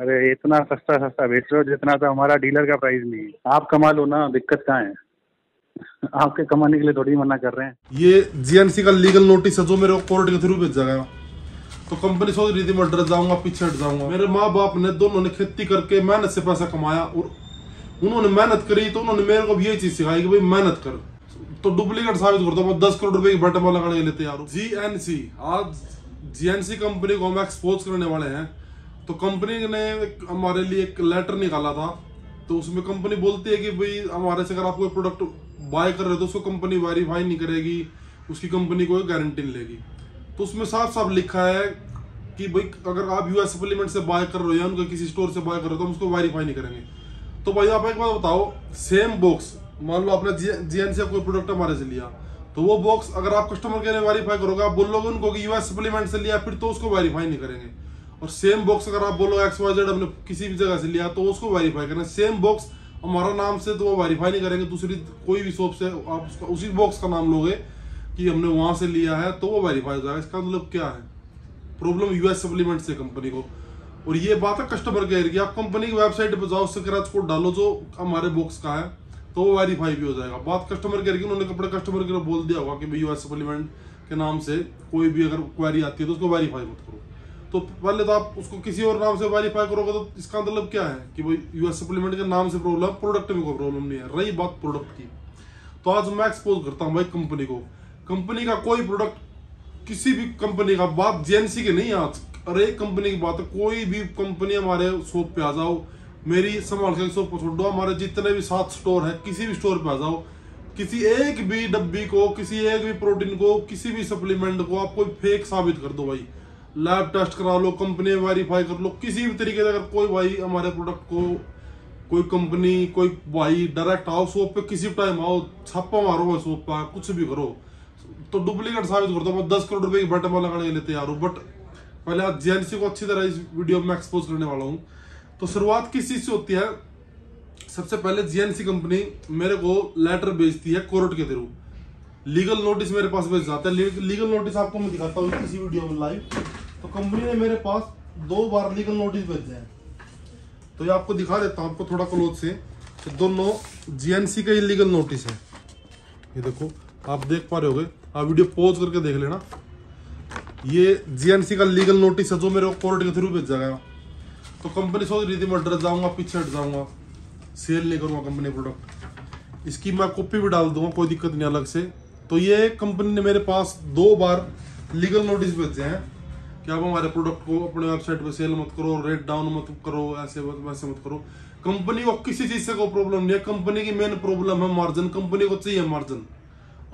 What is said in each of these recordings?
अरे इतना सस्ता सस्ता बेच रहे हो जितना तो हमारा डीलर का प्राइस नहीं है। आप कमा लो ना, दिक्कत कहाँ है? आपके कमाने के लिए थोड़ी मना कर रहे हैं। ये जीएनसी का लीगल नोटिस है जो मेरे को कोर्ट के थ्रू भेजा गया। तो कंपनी सोच रही थी मैं डर जाऊंगा, पीछे हट जाऊंगा। मेरे माँ बाप ने दोनों ने खेती करके मेहनत से पैसा कमाया और उन्होंने मेहनत करी तो उन्होंने मेरे को भी ये चीज सिखाई कि भाई मेहनत कर। तो डुप्लीकेट साबित करता हूँ, 10 करोड़ रुपए की बैठक लगाने के लिए तैयार हूँ। जीएनसी, आज जीएनसी कंपनी को हम एक्सपोज करने वाले हैं। तो कंपनी ने हमारे लिए एक लेटर निकाला था। तो उसमें कंपनी बोलती है कि भाई हमारे से अगर आप कोई प्रोडक्ट बाय कर रहे हो तो उसको कंपनी वेरीफाई नहीं करेगी, उसकी कंपनी कोई गारंटी नहीं लेगी। तो उसमें साफ साफ लिखा है कि भाई अगर आप यूएस सप्लीमेंट से बाय कर रहे हो या उनके किसी स्टोर से बाय कर रहे हो तो हम उसको वेरीफाई नहीं करेंगे। तो भाई आप एक बात बताओ, सेम बॉक्स मान लो आपने जीएनसी से कोई प्रोडक्ट हमारे से लिया, तो वो बॉक्स अगर आप कस्टमर के लिए वेरीफाई करोगे, आप बोलोगे उनको कि यूएस सप्लीमेंट से लिया, फिर तो उसको वेरीफाई नहीं करेंगे। और सेम बॉक्स अगर आप बोलो XYZ हमने किसी भी जगह से लिया तो उसको वेरीफाई करें। सेम बॉक्स हमारा नाम से तो वो वेरीफाई नहीं करेंगे। दूसरी कोई भी शॉप से आप उसका उसी बॉक्स का नाम लोगे कि हमने वहां से लिया है तो वो वेरीफाई हो जाएगा। इसका मतलब क्या है? प्रॉब्लम यूएस सप्लीमेंट से कंपनी को। और ये बात है कस्टमर केयर की, आप कंपनी की वेबसाइट पर जाओ, स्क्रैच कोड डालो जो हमारे बॉक्स का है तो वो वेरीफाई भी हो जाएगा। बात कस्टमर केयर की, उन्होंने अपने कस्टमर केयर बोल दिया होगा कि भाई यूएस सप्लीमेंट के नाम से कोई भी अगर क्वेरी आती है तो उसको वेरीफाई मत करो। तो पहले तो आप उसको किसी और नाम से वेरीफाई करोगे तो इसका मतलब क्या है कि भाई यूएस सप्लीमेंट के नाम से प्रॉब्लम, प्रोडक्ट में कोई प्रॉब्लम नहीं है। रही बात प्रोडक्ट की, तो आज मैं एक्सपोज करता हूँ भाई कंपनी को। कंपनी का कोई प्रोडक्ट, किसी भी कंपनी का, बात जीएनसी की नहीं आज, अरे कंपनी की बात है, कोई भी कंपनी हमारे शॉप पे आ जाओ, मेरी संभाल के शॉप को छोड़ो, हमारे जितने भी 7 स्टोर है, किसी भी स्टोर पे आ जाओ, किसी एक भी डब्बी को, किसी एक भी प्रोटीन को, किसी भी सप्लीमेंट को आप कोई फेक साबित कर दो भाई, लैब टेस्ट करा लो, कंपनी वेरीफाई कर लो, किसी भी तरीके से अगर कोई भाई हमारे प्रोडक्ट को, कोई कंपनी, कोई भाई डायरेक्ट आओ शॉप पे, किसी टाइम आओ, छापा मारो शॉप पर, कुछ भी करो तो डुप्लीकेट साबित करता हूँ, मैं 10 करोड़ रुपए की बैठक लगाने के लिए तैयार हूँ। बट पहले आज जीएनसी को अच्छी तरह इस वीडियो में एक्सपोज करने वाला हूँ। तो शुरुआत किस चीज से होती है? सबसे पहले जीएनसी कंपनी मेरे को लेटर भेजती है कोर्ट के थ्रू, लीगल नोटिस मेरे पास भेज जाता है। लीगल नोटिस आपको मैं दिखाता हूँ किसी वीडियो में लाइव। तो कंपनी ने मेरे पास 2 बार लीगल नोटिस भेजे हैं, तो ये आपको दिखा देता हूँ, आपको थोड़ा क्लोज से। तो दोनों जीएनसी का ही लीगल नोटिस है, ये देखो आप देख पा रहे होगे, आप वीडियो पॉज करके देख लेना। ये जीएनसी का लीगल नोटिस है जो मेरे को कोर्ट के थ्रू भेजा गया। तो कंपनी सोच रही थी मैं डर जाऊंगा, पीछे हट जाऊंगा, सेल नहीं करूंगा कंपनी प्रोडक्ट। इसकी मैं कॉपी भी डाल दूंगा, कोई दिक्कत नहीं अलग से। तो ये कंपनी ने मेरे पास 2 बार लीगल नोटिस भेजे हैं कि आप हमारे प्रोडक्ट को अपने वेबसाइट पे सेल मत करो, रेट डाउन मत करो, ऐसे वैसे मत करो। कंपनी को किसी चीज से कोई प्रॉब्लम नहीं है। कंपनी की मेन प्रॉब्लम है मार्जिन। कंपनी को चाहिए मार्जिन,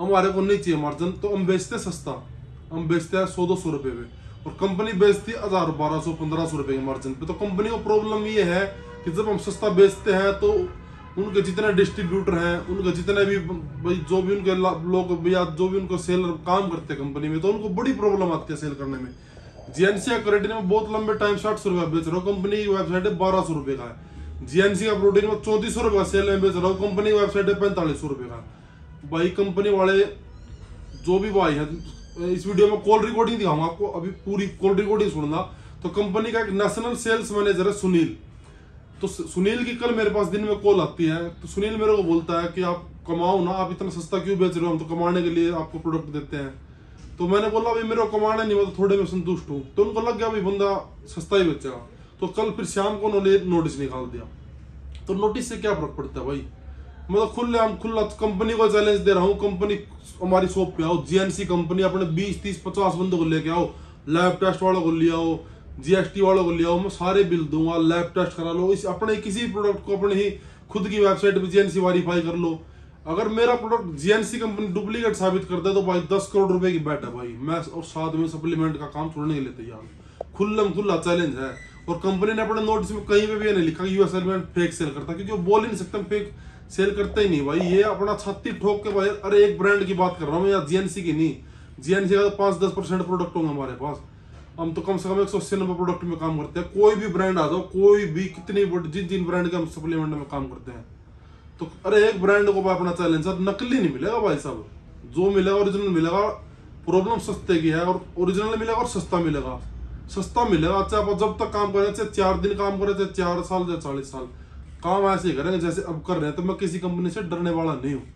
हमारे को नहीं चाहिए मार्जिन। तो हम बेचते सस्ता, हम बेचते हैं 100-200 रुपए पे, और कंपनी बेचती है 1000, 1200, 1500 रुपए के मार्जिन पे। तो कंपनी को प्रॉब्लम ये है कि जब हम सस्ता बेचते हैं तो उनके जितने डिस्ट्रीब्यूटर हैं, उनके जितने भी भाई जो भी उनके लोग भैया जो भी उनको सेलर काम करते हैं कंपनी में, तो उनको बड़ी प्रॉब्लम आती है सेल करने में। जीएनसी का क्रेडिट में बहुत लंबे टाइम 700 रुपए बेच रहा हूँ, कंपनी की वेबसाइट है 1200 रुपए का है। जीएनसी का प्रोटीन में 3400 रुपए सेल में बेच रहा हूँ, कंपनी की वेबसाइट है 4500 रुपए का। भाई कंपनी वाले जो भी भाई है, इस वीडियो में कॉल रिकॉर्डिंग दिखाऊंगा आपको, अभी पूरी कॉल रिकॉर्डिंग सुनना। तो कंपनी का एक नेशनल सेल्स मैनेजर है सुनील। तो सुनील की कल मेरे पास दिन में कॉल आती है। तो सुनील मेरे को बोलता है कि आप कमाओ ना, आप इतना सस्ता क्यों बेच रहे हो, हम तो कमाने के लिए आपको प्रोडक्ट देते हैं। तो मैंने बोला भाई मेरे को कमाने नहीं, मैं तो थोड़े में संतुष्ट हूँ। तो उनको लग गया भाई बंदा सस्ता ही बेचेगा। तो कल फिर शाम को उन्होंने नोटिस निकाल दिया। तो नोटिस से क्या फर्क पड़ता है भाई, मैं तो खुला कंपनी को चैलेंज दे रहा हूँ, कंपनी हमारी शॉप पे आओ, जीएनसी कंपनी अपने 20, 30, 50 बंदों को लेके आओ, लैब टेस्ट वालों को ले आओ, जीएसटी वालों को ले आओ, मैं सारे बिल दूंगा, लैब टेस्ट करा लो, इस अपने किसी प्रोडक्ट को अपने ही खुद की वेबसाइट पे जीएनसी वेरीफाई कर लो। अगर मेरा प्रोडक्ट जीएनसी कंपनी डुप्लीकेट साबित करता है तो भाई 10 करोड़ रुपए की बैट है भाई, मैं और साथ में सप्लीमेंट का काम छोड़ने के लिए तैयार हूँ। खुला चैलेंज है। और कंपनी ने अपने नोटिस में कहीं पे भी नहीं लिखा कि यूएस सप्लीमेंट फेक सेल करता, क्योंकि वो बोल ही नहीं सकते फेक सेल करते ही नहीं भाई। ये अपना छाती ठोक के भाई, अरे एक ब्रांड की बात कर रहा हूँ या जीएनसी की नहीं, जीएनसी का तो 5-10% प्रोडक्ट होंगे हमारे पास, हम तो कम से कम 180-90 प्रोडक्ट में काम करते हैं। कोई भी ब्रांड आ जाओ, कोई भी कितनी जिन ब्रांड के हम सप्लीमेंट में काम करते हैं, तो अरे एक ब्रांड को अपना चैलेंज है, नकली नहीं मिलेगा भाई साहब, जो मिलेगा ओरिजिनल मिलेगा। प्रॉब्लम सस्ते की है, और ओरिजिनल मिलेगा और सस्ता मिलेगा। सस्ता मिलेगा। चाहे आप जब तक काम करें, चाहे 4 दिन काम करें, चाहे 4 साल, चाहे 40 साल काम ऐसे ही करेंगे जैसे अब कर रहे हैं। तो मैं किसी कंपनी से डरने वाला नहीं हूँ।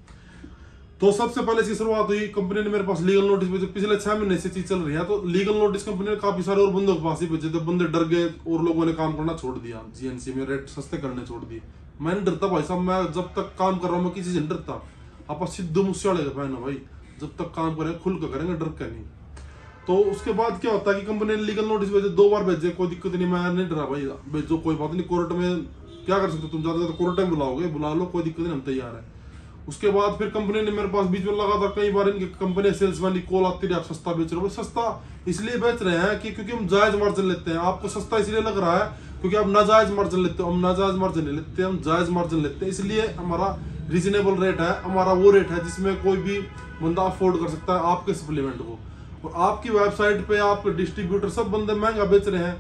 तो सबसे पहले इसकी शुरुआत हुई, कंपनी ने मेरे पास लीगल नोटिस भेजे। पिछले 6 महीने से चीज चल रही है, तो लीगल नोटिस कंपनी ने काफी सारे और बंदों के पास ही भेजे थे। बंदे डर गए और लोगों ने काम करना छोड़ दिया, जीएनसी में रेट सस्ते करने छोड़ दिए। मैं नहीं डरता भाई साहब, मैं जब तक काम कर रहा हूँ मैं किसी से नहीं डरता। आप सिद्धू मूसेवाले का फैन हो भाई, जब तक काम करें खुल कर करेंगे, डर के नहीं। तो उसके बाद क्या होता है कि कंपनी ने लीगल नोटिस भेजे, 2 बार भेजे, कोई दिक्कत नहीं, मैं नहीं डरा भाई, भेजो कोई बात नहीं। कोर्ट में क्या कर सकते हो तुम, ज्यादा कोर्ट में बुलाओगे, बुला लो, कोई दिक्कत नहीं, हम तैयार है। उसके बाद फिर कंपनी ने मेरे पास बीच में लगा था कई बार, इनके कंपनी सेल्समैन की कॉल आती रही, आप सस्ता बेच रहे हो। सस्ता इसलिए बेच रहे हैं कि क्योंकि हम जायज मार्जिन लेते हैं। आपको सस्ता इसलिए लग रहा है क्योंकि आप नाजायज मार्जिन लेते हो। हम नाजायज मार्जिन नहीं लेते, हम जायज मार्जिन लेते हैं। इसलिए हमारा रीजनेबल रेट है, हमारा वो रेट है जिसमें कोई भी बंदा अफोर्ड कर सकता है आपके सप्लीमेंट को। और आपकी वेबसाइट पे आपके डिस्ट्रीब्यूटर सब बंदे महंगा बेच रहे हैं,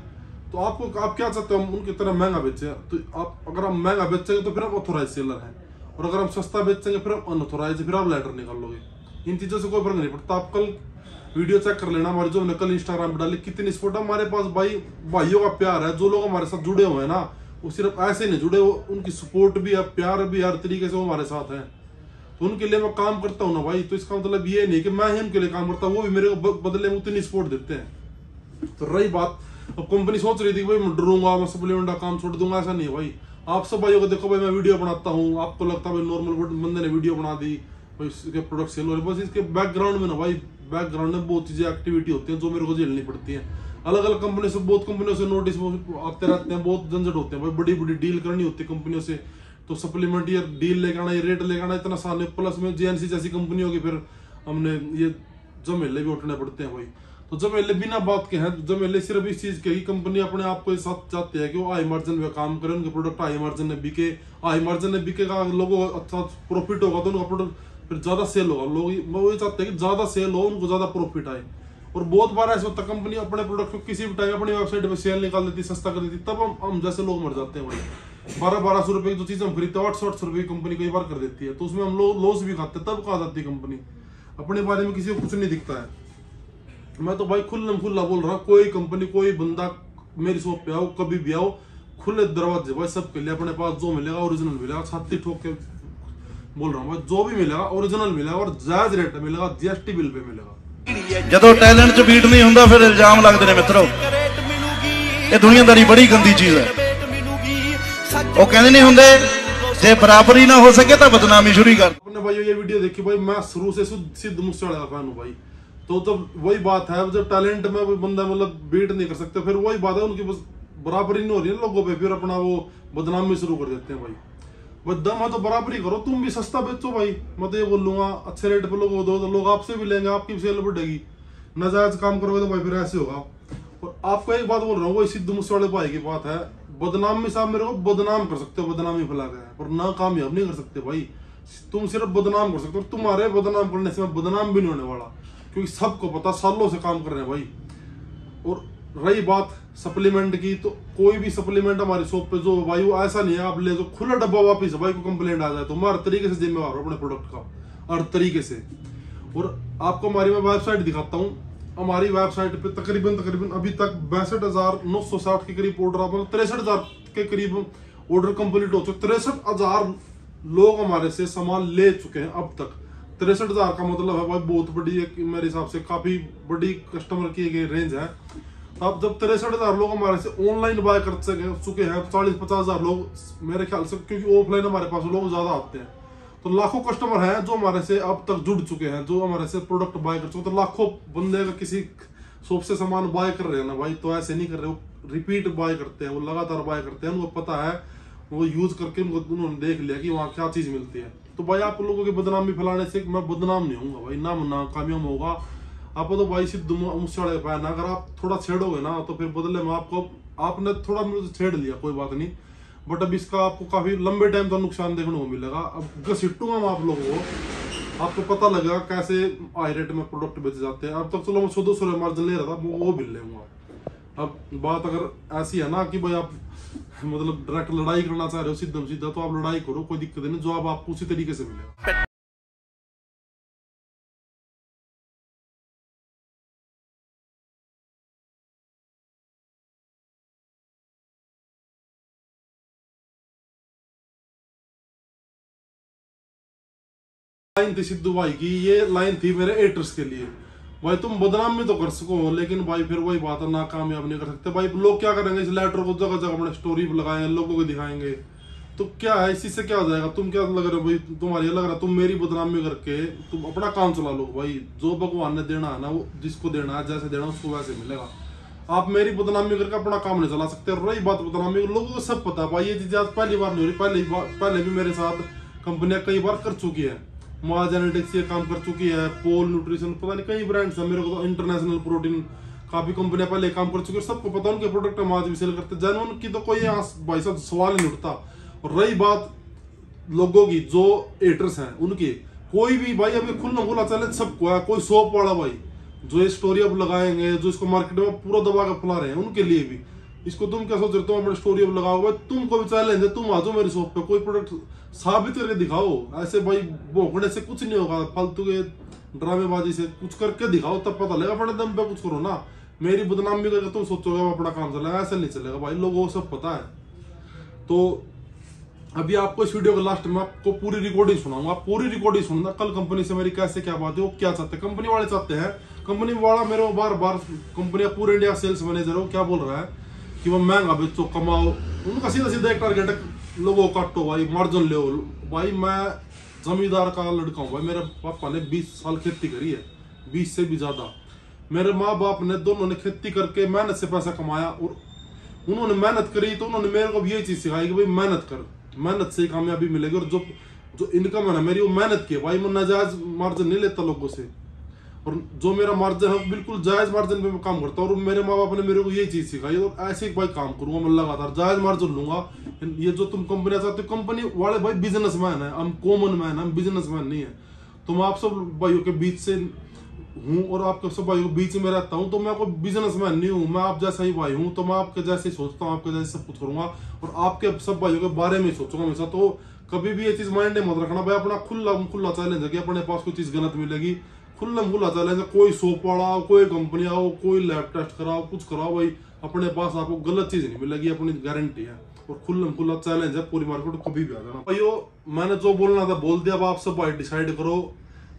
तो आपको आप क्या चाहते हो हम उनकी तरह महंगा बेचे? तो आप अगर हम महंगा बेचेंगे तो फिर हम ऑथोराइज सेलर हैं, और अगर हम सस्ता बेचेंगे फिर हम अनऑथोराइज, फिर आप लेटर निकाल लोगे। इन चीजों से कोई फर्क नहीं पड़ता। आप कल वीडियो चेक कर लेना हमारी, जो हमने कल इंस्टाग्राम पर डाली, कितनी स्पोर्ट है हमारे पास भाई। भाइयों का प्यार है, जो लोग हमारे साथ जुड़े हुए हैं ना, वो सिर्फ ऐसे नहीं जुड़े, उनकी सपोर्ट भी है, प्यार भी, हर तरीके से वो हमारे साथ है। तो उनके लिए मैं काम करता हूँ ना भाई, तो इसका मतलब ये नहीं कि मैं ही उनके लिए काम करता हूँ, वो भी मेरे को बदले में उतनी सपोर्ट देते हैं। तो रही बात, अब कंपनी सोच रही थी कि भाई मैं डरूंगा, मैं सप्लीमेंट का काम छोड़ दूंगा, ऐसा नहीं है भाई। आप सब भाइयों को देखो भाई, मैं वीडियो बनाता हूँ, आपको लगता है भाई नॉर्मल बंदे ने वीडियो बना दी भाई, इसके प्रोडक्ट सेल हो रहे, बस इसके बैकग्राउंड में ना भाई, बैकग्राउंड में बहुत चीजें एक्टिविटी होती हैं जो मेरे को झेलनी पड़ती है। अलग अलग कंपनी से, बहुत कंपनियों से नोटिस आते रहते हैं, बहुत झंझट होते हैं भाई, बड़ी बड़ी डील करनी होती है कंपनियों से। तो सप्लीमेंट ये डील लेकर आना, ये रेट लेकर आना, इतना साल, प्लस में जीएनसी जैसी कंपनी होगी, फिर हमने ये झमेले भी उठने पड़ते हैं भाई। तो झमेले बिना बात के हैं, झमेले सिर्फ इस चीज के, कंपनी अपने आप को साथ चाहती है कि वो हाई मार्जिन में काम करें, उनके प्रोडक्ट हाई मार्जिन में बिके। हाई मार्जिन में बिकेगा, लोगों को अच्छा प्रॉफिट होगा, तो उनका प्रोडक्ट फिर ज्यादा सेल होगा। लोग वो ये चाहते हैं कि ज्यादा सेल हो, उनको ज्यादा प्रॉफिट आए। और बहुत बार ऐसा होता है कंपनी अपने प्रोडक्ट को किसी भी टाइम अपनी वेबसाइट पे सेल निकाल देती, सस्ता कर देती, तब हम जैसे लोग मर जाते हैं भाई। 1200 रुपए की जो चीज हम खरीदते हैं 800 रुपए की कंपनी कई बार कर देती है, तो उसमें हम लोग लॉस भी खाते हैं। तब कहा जाती है कंपनी, अपने बारे में किसी को कुछ नहीं दिखता है। मैं तो भाई खुल्लम खुल्ला बोल रहा हूँ, कोई कंपनी, कोई बंदा मेरी शॉप पे आओ, कभी भी आओ, खुले दरवाजे भाई सबके लिए। अपने पास जो मिलेगा ओरिजिनल मिलेगा, छाती ठोक के बोल रहा हूँ भाई, जो भी मिलेगा ओरिजिनल मिलेगा और जायज रेट में मिलेगा, जीएसटी बिल पे मिलेगा। ਜਦੋਂ ਟੈਲੈਂਟ 'ਚ ਬੀਟ ਨਹੀਂ ਹੁੰਦਾ ਫਿਰ ਇਲਜ਼ਾਮ ਲੱਗਦੇ ਨੇ ਮਿੱਤਰੋ। ਇਹ ਦੁਨੀਆਦਾਰੀ ਬੜੀ ਗੰਦੀ ਚੀਜ਼ ਹੈ। ਉਹ ਕਹਿੰਦੇ ਨਹੀਂ ਹੁੰਦੇ ਜੇ ਬਰਾਬਰੀ ਨਾ ਹੋ ਸਕੇ ਤਾਂ ਬਦਨਾਮੀ ਸ਼ੁਰੂ ਕਰ। अपने भाई ये वीडियो देखी भाई, मैं शुरू से सिद्धू मूसेवाले का फैन हूँ भाई। तो जब वही बात है, जब टैलेंट में कोई बंदा मतलब बीट नहीं कर सकते, फिर वही बात है, उनकी बस बराबरी नहीं हो रही है लोगों पे, फिर अपना वो बदनामी शुरू कर देते हैं भाई। बस दम है तो बराबरी करो, तुम भी सस्ता बेचो भाई। मैं तो ये बोल लूंगा, अच्छे रेट पे लोगों को दो तो लोग आपसे भी लेंगे, आपकी भी सेल बढ़ेगी। नाजायज काम करोगे तो भाई फिर ऐसे होगा। और आपको एक बात बोल रहा हूँ, वो सिद्धू मूसेवाले भाई की बात है, बदनामी साहब मेरे को बदनाम कर सकते हो, बदनामी फैला गया है, पर ना कामयाब नहीं कर सकते भाई। तुम सिर्फ बदनाम कर सकते हो, तुम्हारे बदनाम करने से मैं बदनाम भी नहीं होने वाला, क्योंकि सबको पता, सालों से काम कर रहे हैं भाई। और रही बात सप्लीमेंट की, तो कोई भी सप्लीमेंट हमारी शॉप पे जो भाई, वो ऐसा नहीं है आप ले जो खुला डब्बा वापिस भाई, को कंप्लेंट आ जाए तो मैं हर तरीके से जिम्मेवार हूँ अपने प्रोडक्ट का, हर तरीके से। और आपको हमारी मैं वेबसाइट दिखाता हूँ। हमारी वेबसाइट पे तकरीबन अभी तक 62,960 के करीब ऑर्डर, मतलब 63,000 के करीब ऑर्डर कंप्लीट हो चुके। 63,000 लोग हमारे से सामान ले चुके हैं अब तक। 63,000 का मतलब है भाई बहुत बड़ी, एक मेरे हिसाब से काफी बड़ी कस्टमर की एक रेंज है। अब जब 63,000 लोग हमारे से ऑनलाइन बाय कर चुके हैं, 40-50,000 लोग मेरे ख्याल से, क्योंकि ऑफलाइन हमारे पास लोग ज्यादा आते हैं, तो लाखों कस्टमर हैं जो हमारे से अब तक जुड़ चुके हैं, जो हमारे से प्रोडक्ट बाय कर चुके हैं। तो लाखों बंदे अगर किसी शॉप से सामान बाय कर रहे हैं ना भाई, तो ऐसे नहीं कर रहे, वो रिपीट बाय करते हैं, वो लगातार बाय करते हैं, उनको पता है, वो यूज करके उन्होंने देख लिया कि वहाँ क्या चीज मिलती है। तो भाई आप लोगों की बदनामी फैलाने से मैं बदनाम नहीं होऊंगा भाई, ना कामयाब होगा। आपको तो भाई सिद्धू मूसेवाले का फैन, अगर आप थोड़ा छेड़ोगे ना तो फिर बदले में आपको, आपने थोड़ा मुझे छेड़ लिया कोई बात नहीं, बट अब इसका आपको काफी लंबे टाइम तक नुकसान देखने को मिलेगा। अब घसीटूंगा मैं आप लोगों को, आपको पता लगेगा कैसे हाई रेट में प्रोडक्ट बेचे जाते हैं। अब तक चलो मैं 100-200 मार्जिन ले रहा था, वो भी लेंगे। अब बात अगर ऐसी है ना कि भाई आप मतलब डायरेक्ट लड़ाई करना चाह रहे हो सीधा, तो आप लड़ाई करो, कोई दिक्कत नहीं, जवाब आपको उसी तरीके से मिलेगा। लाइन थी सिद्धू भाई की, ये लाइन थी मेरे एटर्स के लिए। भाई तुम बदनाम भी तो कर सको, लेकिन भाई फिर वही बात है, नाकामयाब नहीं कर सकते भाई। लोग क्या करेंगे, इस लेटर को जगह जगह अपने स्टोरी पर लगाएंगे, लोगों को दिखाएंगे, तो क्या है, इसी से क्या हो जाएगा? तुम क्या लग रहे हो भाई, तुम्हारी लग रहा तुम मेरी बदनामी करके तुम अपना काम चला लो भाई। जो भगवान ने देना है ना, वो जिसको देना है, जैसे देना उसको वैसे मिलेगा। आप मेरी बदनामी करके अपना काम नहीं चला सकते। रही बात बदनामी, लोगों को सब पता भाई, ये चीजें आज पहली बार नहीं हो रही, पहले भी मेरे साथ कंपनियां कई बार कर चुकी है। माँ जेनेटिक्स ये काम कर चुकी है, पोल न्यूट्रिशन, पता नहीं कई ब्रांड्स है, मेरे को तो इंटरनेशनल प्रोटीन काफी कंपनियां पहले काम कर चुकी है, सबको पता उनके प्रोडक्ट हम आज भी सेल करते। जेन्युइन की तो कोई भाई साहब सवाल नहीं उठता। और रही बात लोगों की, जो एटर्स हैं उनकी, कोई भी भाई अभी खुला खुला चैलेंज सबको है। कोई शॉप वाला भाई जो ये स्टोरी अब लगाएंगे, जो इसको मार्केट में पूरा दबा के फैला रहे हैं, उनके लिए भी इसको तुम क्या सोच रहे हो, तुम अपने स्टोरी अब लगाओ भाई, तुमको भी चैलेंज है, तुम आ जाओ मेरी शॉप पे, कोई प्रोडक्ट साबित करके दिखाओ। ऐसे भाई भोंकने से कुछ नहीं होगा, फालतू के ड्रामेबाजी से कुछ करके दिखाओ, तब पता लगेगा। अपने दम पे कुछ करो ना, मेरी बदनामी करके तुम सोचोगे अपना काम चलेगा, ऐसा नहीं चलेगा भाई, लोगों को सब पता है। तो अभी आपको इस वीडियो के लास्ट में आपको पूरी रिकॉर्डिंग सुनाऊंगा, आप पूरी रिकॉर्डिंग सुनना, कल कंपनी से मेरी कैसे क्या बात है, वो क्या चाहते हैं। कंपनी वाले चाहते हैं, कंपनी वाला मेरे को बार बार, कंपनी पूरे इंडिया सेल्स मैनेजर हो क्या बोल रहा है कि वो महंगा बेचो, कमाओ। उनका सीधा सीधा एक टारगेट है, लोगों को काटो भाई, मार्जिन ले। भाई मैं जमींदार का लड़का हूँ भाई, मेरे पापा ने 20 साल खेती करी है, 20 से भी ज्यादा। मेरे माँ बाप ने दोनों ने खेती करके मेहनत से पैसा कमाया, और उन्होंने मेहनत करी तो उन्होंने मेरे को भी यही चीज सिखाई कि भाई मेहनत कर, मेहनत से कामयाबी मिलेगी। और जो इनकम है ना मेरी, वो मेहनत की है भाई, मैं नाजायज मार्जिन नहीं लेता लोगों से। और जो मेरा मार्जिन है बिल्कुल जायज मार्जिन पे मैं काम करता हूँ, और मेरे माँ बाप ने मेरे को यही चीज सिखाई, और ऐसे ही भाई काम करूंगा मैं लगातार, जायज मार्जिन लूंगा। ये जो तुम कंपनी चाहते हो, कंपनी वाले भाई बिजनेसमैन है, हम कॉमन मैन, हम बिजनेसमैन नहीं है। तो मैं आप सब भाइयों के बीच से हूँ, और आपके सब भाइयों के बीच में रहता हूँ, तो मैं कोई बिजनेसमैन नहीं हूँ, मैं आप जैसा ही भाई हूँ। तो मैं आपके जैसे ही सोचता हूँ, आपके जैसे सब कुछ करूंगा, और आपके सब भाइयों के बारे में सोचूंगा हमेशा। तो कभी भी ये चीज माइंड में मत रखना भाई, अपना खुला चैलेंज है कि अपने पास कोई चीज गलत मिलेगी, खुला चैलेंज है। कोई शॉप वाला, कोई कंपनी आओ, कोई लैब टेस्ट कराओ, कुछ कराओ भाई, अपने पास आपको गलत चीज नहीं मिलेगी, अपनी गारंटी है। और खुला चैलेंज है, पूरी मार्केट कभी भी आ जाना भाइयों। मैंने जो बोलना था बोल दिया, अब आप सब भाई डिसाइड करो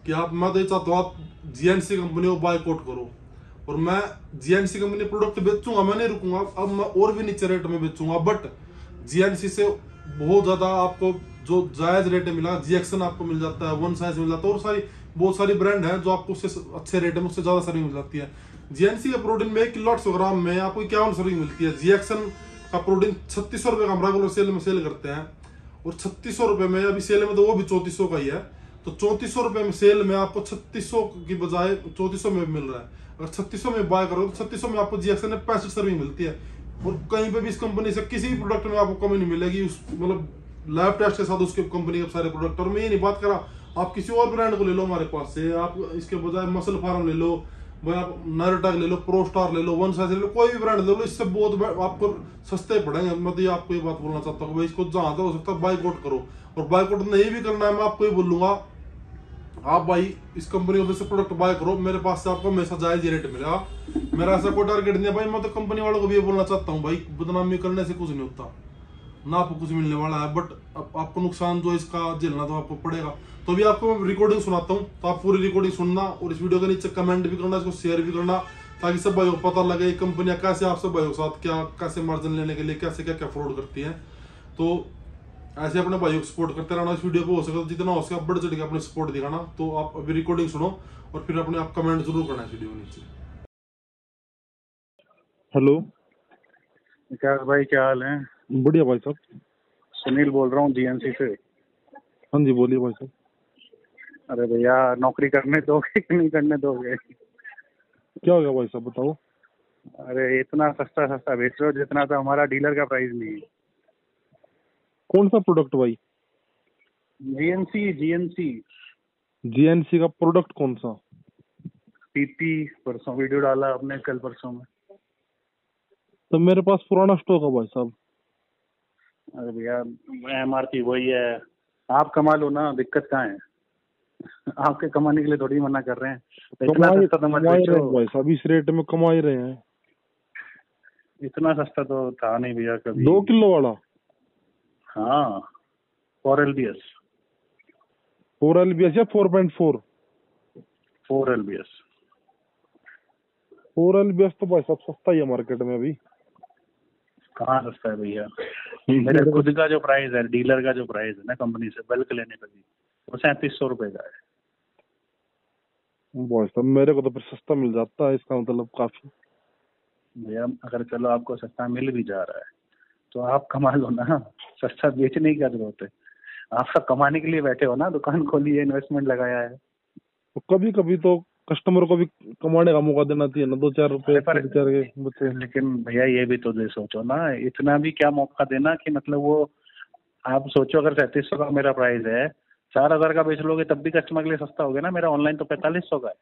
कि आप, मैं तो ये चाहता हूँ आप जीएनसी कंपनी को बायकॉट करो, और मैं जीएनसी कंपनी प्रोडक्ट बेचूंगा, मैं नहीं रुकूंगा। अब मैं और भी नीचे रेट में बेचूंगा, बट जीएनसी से बहुत ज्यादा आपको जो जायज रेट में मिला, जीएक्सन आपको मिल जाता है, वन साइज मिल जाता है, और बहुत सारी ब्रांड है जो आपको उससे अच्छे रेट में, उससे ज्यादा सर्विंग मिल जाती है। जीएनसी के प्रोटीन में 1 किलो 800 ग्राम में आपको 51 सर्विंग मिलती है। जीएक्सन का प्रोटीन 3600 रुपए का हम रेगुलर सेल में सेल करते हैं, और 3600 रुपए में अभी सेल में तो वो भी 3400 का ही है। तो 3400 रुपए में सेल में आपको 3600 की बजाय 3400 में मिल रहा है। अगर 3600 में बाय करो तो 3600 में आपको जीएक्सन में 65 सर्विंग मिलती है, और कहीं पे भी इस कंपनी से किसी भी प्रोडक्ट में आपको कमी नहीं मिलेगी, उस मतलब लैब टेस्ट के साथ उसके कंपनी के सारे प्रोडक्ट। और मैं ये नहीं बात करा, आप किसी और ब्रांड को ले लो हमारे पास से, आप इसके बजाय मसल फार्म ले लो भाई, आप नायरोटैक ले लो, प्रोस्टार ले लो, वन साइज ले लो, कोई भी ब्रांड ले लो, इससे बहुत आपको सस्ते पड़ेंगे। मैं तो ये आपको ये बात बोलना चाहता हूँ भाई, इसको जहां तक हो सकता है बायकॉट करो। और बायकॉट नहीं भी करना है, मैं आपको ये बोलूंगा, आप भाई इस कंपनी से प्रोडक्ट बाय करो, मेरे पास से आपको हमेशा जायज रेट मिलेगा। मेरा ऐसा कोई टारगेट नहीं है भाई। मैं तो कंपनी वालों को भी ये बोलना चाहता हूँ भाई, बदनामी करने से कुछ नहीं होता ना, आपको कुछ मिलने वाला है, बट आपको नुकसान जो इसका झेलना तो आपको पड़ेगा। तो अभी आपको मैं रिकॉर्डिंग सुनाता हूँ, तो आप पूरी रिकॉर्डिंग सुनना, और इस वीडियो के नीचे कमेंट भी करना, इसको शेयर भी करना, ताकि सब भाइयों को पता लगे कंपनियां कैसे आप सब भाइयों के साथ क्या कैसे मार्जिन लेने के लिए कैसे क्या क्या फ्रॉड करती हैं। तो ऐसे अपने भाइयों को सपोर्ट करते रहना। इस वीडियो को हो सके तो जितना हो सके बढ़ चढ़ के अपने सपोर्ट दिखाना। तो आप अभी रिकॉर्डिंग सुनो, और फिर अपने आप कमेंट जरूर करना इस वीडियो के नीचे। हेलो विकास भाई, क्या हाल है? बढ़िया भाई साहब। सुनील बोल रहा हूँ जीएनसी से। हाँ जी बोलिए भाई साहब। अरे भैया, नौकरी करने दोगे कि नहीं करने दोगे? क्या हो गया भाई साहब, बताओ। अरे इतना सस्ता बेच रहे हो, जितना तो हमारा डीलर का प्राइस नहीं है। कौन सा प्रोडक्ट भाई? जीएनसी जीएनसी का प्रोडक्ट कौन सा? पीपी, परसों वीडियो डाला आपने, कल परसों में। तो मेरे पास पुराना स्टॉक है भाई साहब। अरे भैया, एमआरपी वही है, आप कमा लो ना, दिक्कत कहाँ है? आपके कमाने के लिए थोड़ी मना कर रहे हैं। इतना सस्ता तो मत बेचो भाई साहब, इस रेट में कमा ही रहे हैं। इतना सस्ता तो था नहीं भैया कभी। 2 किलो वाला? हाँ, 4 LBS। 4 LBS या 4.4? 4 LBS। 4 LBS तो भाई साहब सस्ता ही है मार्केट में अभी। कहाँ सस्ता है भैया? मेरे खुद का जो प्राइस है, डीलर का जो प्राइस है ना कंपनी से बल्क लेने का भी, वो 3700 रुपये का है। भाई साहब मेरे को तो फिर सस्ता मिल जाता है, इसका मतलब काफी। भैया अगर चलो आपको सस्ता मिल भी जा रहा है तो आप कमा लो ना, सस्ता बेचने की क्या जरूरत है? आप सब कमाने के लिए बैठे हो ना, दुकान खोली है, इन्वेस्टमेंट लगाया है। तो कभी कभी तो कस्टमर को भी कमाने का मौका देना चाहिए ना, 2-4 रुपए पर बेचारे के बच्चे। लेकिन भैया ये भी तो सोचो ना, इतना भी क्या मौका देना कि मतलब वो, आप सोचो अगर 3700 का मेरा प्राइस है, 4000 का बेच लोगे तब भी कस्टमर के लिए सस्ता हो गया ना। मेरा ऑनलाइन तो 4500 का है।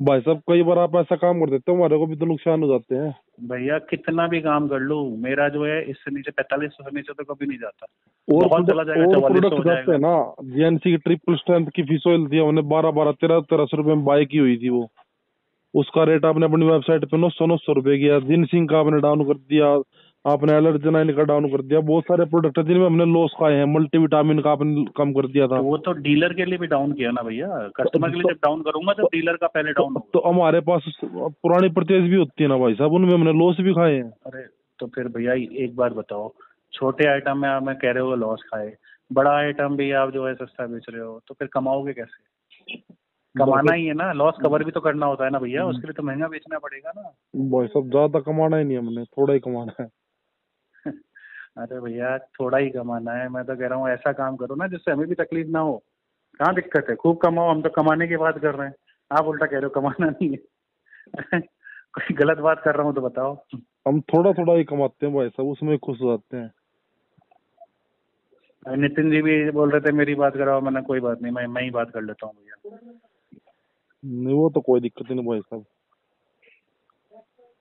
भाई साहब कई बार आप ऐसा काम कर देते हो, हमारे को भी तो नुकसान हो जाते हैं। भैया कितना भी काम कर लूं, मेरा जो है इससे नीचे 4500 से नीचे तो कभी नहीं जाता। और बहुत चला जाएगा, 4400 हो जाते हैं जाएगा। ना। GNC की ट्रिपल स्ट्रेंथ की फिश ऑयल थी, हमने 1300 रुपए में बाय की हुई थी वो। उसका रेट आपने अपनी वेबसाइट पे 900 रुपए किया। जिनसिंग का आपने डाउन कर दिया, आपने एलर्जेनाइन का डाउन कर दिया। बहुत सारे प्रोडक्ट है जिनमें हमने लॉस खाए हैं। मल्टीविटामिन का आपने कम कर दिया था। तो वो तो डीलर के लिए भी डाउन किया ना भैया, कस्टमर के लिए जब डाउन करूंगा जब डीलर का पहले डाउन होगा। तो हमारे पास पुरानी परचेज भी होती है ना भाई साहब, उनमें हमने लॉस भी खाए हैं। अरे तो फिर भैया एक बात बताओ, छोटे आइटम में आप मैं कह रहे हो लॉस खाए, बड़ा आइटम भी आप जो है सस्ता बेच रहे हो, तो फिर कमाओगे कैसे? कमाना ही है ना, लॉस कवर भी तो करना होता है ना भैया, उसके लिए तो महंगा बेचना पड़ेगा ना। भाई साहब ज्यादा कमाना ही नहीं, हमने थोड़ा ही कमाना है। अरे भैया थोड़ा ही कमाना है, मैं तो कह रहा हूँ ऐसा काम करो ना जिससे हमें भी तकलीफ ना हो। कहाँ दिक्कत है? खूब कमाओ, हम तो कमाने की बात कर रहे हैं, आप उल्टा कह रहे हो कमाना नहीं है। कोई गलत बात कर रहा हूँ तो बताओ। हम थोड़ा थोड़ा ही कमाते हैं भाई साहब, उसमें खुश हो जाते हैं। नितिन जी भी बोल रहे थे मेरी बात कराओ, मैंने कोई बात नहीं, मैं ही बात कर लेता हूँ भैया। नहीं वो तो कोई दिक्कत ही नहीं भाई साहब।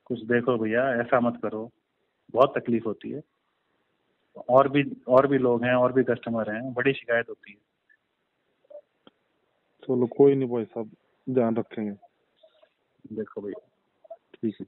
कुछ देखो भैया, ऐसा मत करो, बहुत तकलीफ होती है। और भी लोग हैं, और भी कस्टमर हैं, बड़ी शिकायत होती है। चलो कोई नहीं भाई साहब, ध्यान रखेंगे। देखो भैया। ठीक है।